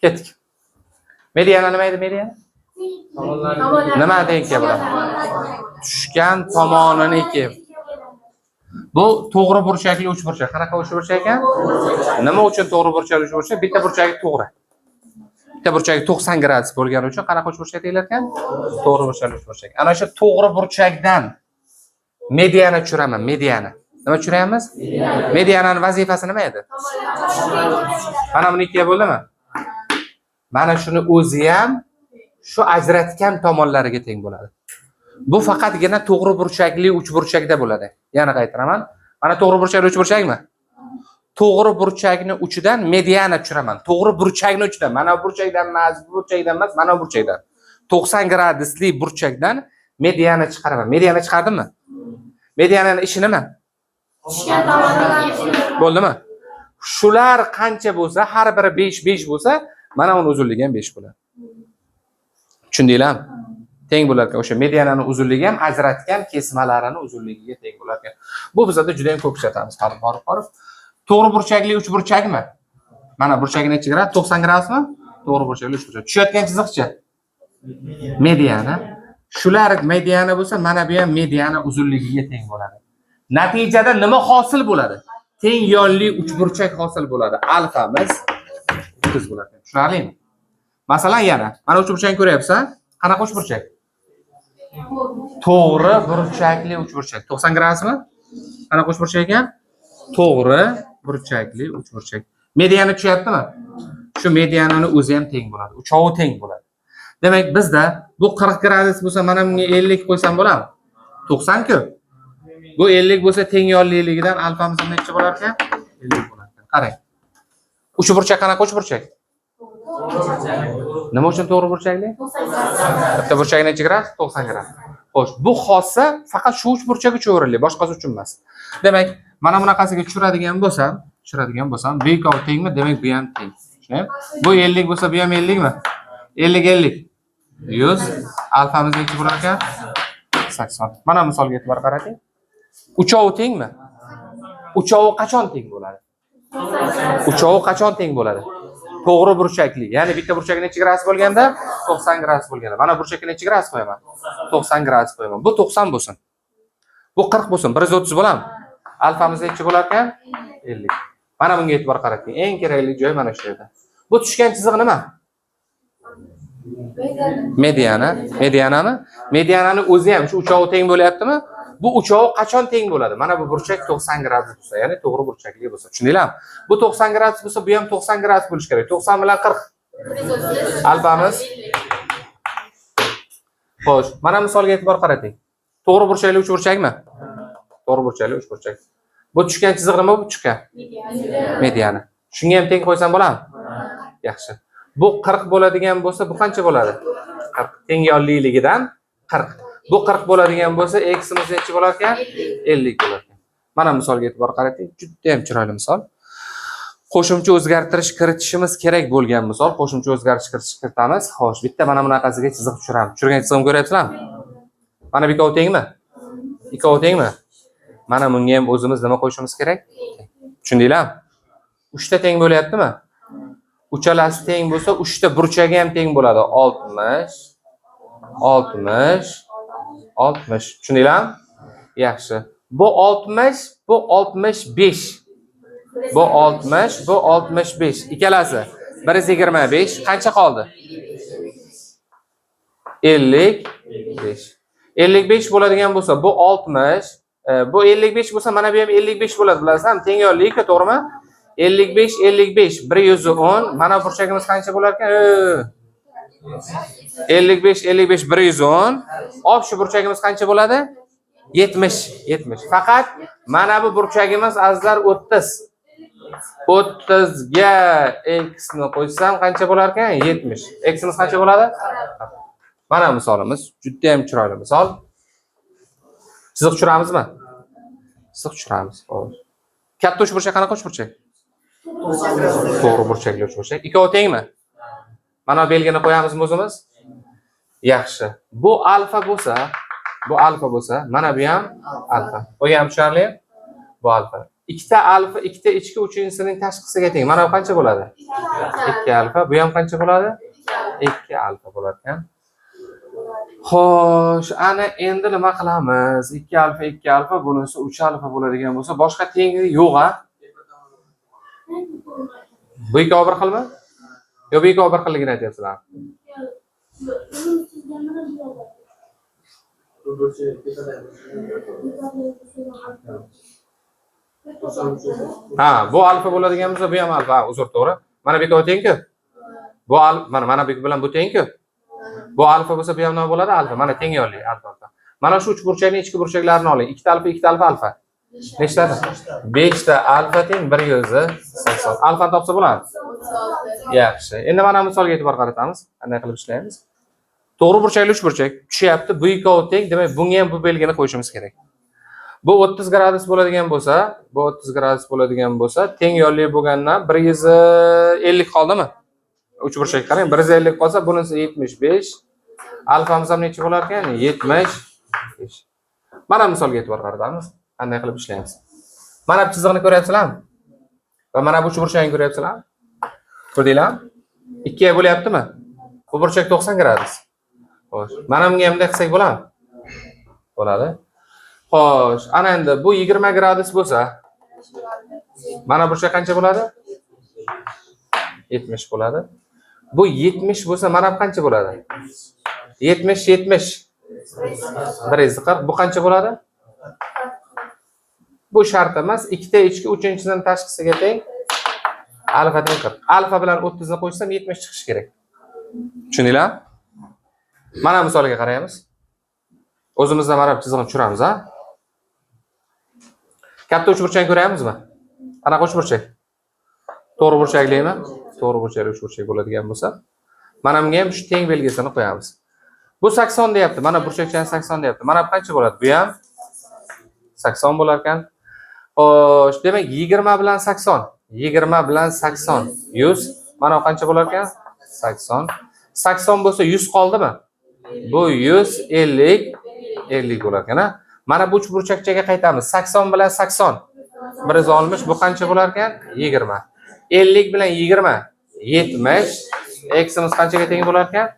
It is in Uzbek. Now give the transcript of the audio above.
Ketdik. Mediana nima edi mediana? Nima deyki bo'ladi? Tushgan tomonini Bu to'g'ri burchakli uchburchak. Qanaqa uchburchak ekan? Nima uchun to'g'ri burchakli uchburchak? Bitta burchagi to'g'ri. Bitta burchagi 90 gradus bo'lgani uchun qanaqa uchburchak deyilar ekan? To'g'ri burchakli uchburchak. Ana shu to'g'ri burchakdan mediana tushiraman, mediana. Nima tushiramiz? Mediananing vazifasi nima edi? Mana buni ikkiga bo'ldimi? Mana shuni o'zi ham shu ajratgan tomonlariga teng bo'ladi. Bu faqatgina to'g'ri burchakli uchburchakda bo'ladi. Yana qaytaraman. Mana to'g'ri burchakli uchburchakmi? To'g'ri burchakning uchidan mediana tushiraman. To'g'ri burchakning uchidan, mana bu burchakdan emas, bu burchakdan emas, mana bu burchakdan. 90 gradusli burchakdan mediana chiqaraman. Mediana chiqardimmi? Mediananing ishi nima? Bo'ldimi? Shular qancha bo'lsa, har biri 5 bo'lsa, mana uning uzunligi ham 5 bo'ladi. Tushundinglarmi? Teng bo'lar ekan. O'sha mediananing uzunligi ham ajratgan kesmalarining uzunligiga teng bo'lar ekan. Bu bizda juda ham ko'p ishlatamiz. Borib. To'g'ri burchakli uchburchakmi? Mana burchakning ichi gradus 90 gradusmi? To'g'ri burchakli uchburchak. Tushayotgan chiziqcha mediana. Shular mediana bo'lsa, mana bu ham mediana uzunligiga teng bo'ladi. Natijada nima hosil bo'ladi? Teng yonli uchburchak hosil bo'ladi. Alfamiz 30 bo'ladi. Tushunarlimi? Masalan, yana mana uchburchakni ko'ryapsan? Qanaqa uchburchak? To'g'ri burchakli uchburchak. 90 gradusmi? Qanaqa uchburchak ekan? To'g'ri burchakli uchburchak. Mediana tushyaptimi? Shu mediananing o'zi ham teng bo'ladi. Uchovi teng bo'ladi. Demak, bizda bu 40 gradus bo'lsa, mana bunga 50 qo'ysam bo'ladimi? 90 ku. Bu 50 bo'lsa, teng yonliligidan alfamiz necha bo'lar ekan? 50 bo'lar ekan. Qarang. Uchburchak qanaqa uchburchak? Nima uchun to'g'ri burchakli? Bitta burchakning necha gradus? 90 gradus. Xo'sh, bu xossa faqat shu uchburchak uchun o'rinli, boshqasi uchun emas. Demak, mana bunaqasiga tushiradigan bo'lsam, bu ikkovi tengmi? Demak, bu ham teng. Tushunaymi? Bu 50 bo'lsa, bu ham 50 mi? 50. 100. Alfamiz necha bo'lar ekan? 80. Mana misolga e'tibor qarating. Uchovi tengmi? Uchovi qachon teng bo'ladi? Uchovi qachon teng bo'ladi? To'g'ri burchakli. Ya'ni bitta burchak necha gradus bo'lganda? 90 gradus bo'lganda. Mana burchakka necha gradus qo'yaman? 90 gradus qo'yaman. Bu 90 bo'lsin. Bu 40 bo'lsin. 130 bo'ladimi? Alfamiz necha bo'lar ekan? 50. Mana bunga e'tibor qarating. Eng kerakli joy mana shu yerda. Bu tushgan chiziq nima? Mediana. Medianami? Mediananing o'zi ham shu uchovi teng bo'lyaptimi? Bu uchovi qachon teng bo'ladi? Mana bu burchak 90 gradus bo'lsa, ya'ni to'g'ri burchakli bo'lsa. Tushundinglarmi? Bu 90 gradus bo'lsa, bu ham 90 gradus bo'lishi kerak. 90 bilan 40. Alfamiz. Xo'sh, mana misolga e'tibor qarating. To'g'ri burchakli uchburchakmi? To'g'ri burchakli uchburchak. Bu tushgan chiziq nima bu tushgan? Mediana. Shunga ham teng qo'ysam bo'ladimi? Yaxshi. Bu 40 bo'ladigan bo'lsa, bu qancha bo'ladi? 40. Teng yonliligidan 40. Bu 40 bo'ladigan bo'lsa, x'imiz necha bo'lar ekan? 50 bo'lar ekan. Mana misolga e'tibor qarating. Juda ham chiroyli misol. Qo'shimcha o'zgartirish kiritishimiz kerak bo'lgan misol. Qo'shimcha o'zgartirish kiritamiz. Xo'sh, bitta mana bunaqasiga chiziq tushiramiz. Tushirgan chiziqni ko'ryapsizlarmi? Mana bu ikkovi tengmi? Ikkovi tengmi? Mana bunga ham o'zimiz nima qo'yishimiz kerak? Tushundinglarmi? 3 ta teng bo'lyaptimi? Uchalasi teng bo'lsa, 3 ta burchagi ham teng bo'ladi. 60. Tushundinglarmi? Yaxshi. Bu 60, bu 65. Bu 60, bu 65. Ikkalasi 125. Qancha qoldi? 55. 55 bo'ladigan bo'lsa, bu 60, bu 55 bo'lsa, mana bu ham 55 bo'ladi, bilasizmi? Teng yonlik, to'g'rimi? 55, 110. Mana burchagimiz qancha bo'lar ekan? 55, 110. Hop, shu burchagimiz qancha bo'ladi? 70. Faqat mana bu burchagimiz azizlar 30. 30 ga x ni qo'ysam qancha bo'lar ekan? 70. X'imiz qancha bo'ladi? Mana misolimiz juda ham chiroyli misol. Chiziq tushiramizmi? Chiziq tushiramiz. Xo'sh. Katta uchburchak qanaqa uchburchak? To'g'ri burchakli uchburchak. Ikkovi tengmi? Mana belgini qo'yamizmi o'zimiz? Yaxshi. Bu alfa bo'lsa, mana bu ham alfa. Qo'ygan tushunarli? Bu alfa. ikkita alfa, ikkita ichki uchinchisining tashqisiga teng. Mana bu qancha bo'ladi? 2 alfa. Bu ham qancha bo'ladi? 2 alfa bo'lar ekan. Xo'sh, ana endi nima qilamiz? 2 alfa, 2 alfa, bunisi 3 alfa bo'ladigan bo'lsa, boshqa tengi yo'q-a? Bu ikki bir xilmi? Yo, bu ikki bir xilligini aytyapsizlar. Ha, bu alfa bo'ladigan bo'lsa, bu ham alfa. Uzr, to'g'ri. Mana bu ikki teng-ku. Bu mana bu bilan bu teng-ku. Bu alfa bo'lsa, bu ham nima bo'ladi? Alfa. Mana teng yo'lli alfa. Mana shu uch burchakning ichki burchaklarini oling. 2 alfa, 2 alfa, alfa. Nechtadi? 5 ta alfa teng 180. Alfa topsa bo'ladi. Yaxshi. Endi mana misolga e'tibor qaratamiz. Qanday qilib ishlaymiz? To'g'ri burchakli uch burchak tushyapti. Bu ikkovi teng, demak bunga ham bu belgini qo'yishimiz kerak. Bu 30 gradus bo'ladigan bo'lsa, teng yo'lli bo'lgandan 150 qoldimi? Uch burchak qarang, 150 qolsa, bunisi 75. Alfamiz ham necha bo'lar ekan? 75. Mana misolga e'tibor qaratamiz. Qanday qilib ishlaymiz? Mana bu chiziqni ko'ryapsizlarmi? Va mana bu uch burchakni ko'ryapsizlarmi? Ko'rdinglarmi? Ikkiga bo'lyaptimi? Bu burchak 90 gradus. Xo'sh, mana bunga ham bunday qilsak bo'ladimi? Bo'ladi. Xo'sh, ana endi bu 20 gradus bo'lsa, mana burchak qancha bo'ladi? 70 bo'ladi. Bu 70 bo'lsa, mana bu qancha bo'ladi? 70. 140. Bu qancha bo'ladi? Bu shart emas. Ikkita ichki uchinchisining tashqisiga teng. Alfa teng 40. Alfa bilan 30 ni qo'shsam 70 chiqishi kerak. Tushundinglar? Mana misoliga qaraymiz. O'zimizda mana bu chizig'ini tushiramiz, ha? Katta uchburchakni ko'ramizmi? Qanaqa uchburchak? To'g'ri burchaklikmi? To'g'ri burchakli uchburchak bo'ladigan bo'lsa, mana bunga ham shu teng belgisini qo'yamiz. Bu 80 deyapti. Mana burchakchani 80 deyapti. Mana bu qancha bo'ladi? Bu ham 80 bo'lar ekan. Xo'sh, demak 20 bilan 80. 20 bilan 80. 100. Mana bu qancha bo'lar ekan? 80. 80 bo'lsa 100 qoldimi? Bu 150 bo'lar ekan, ha? Mana bu uch burchakchaga qaytamiz. 80 bilan 80 160. Bu qancha bo'lar ekan? 20. 50 bilan 20 70. X'imiz qanchaga teng bo'lar ekan?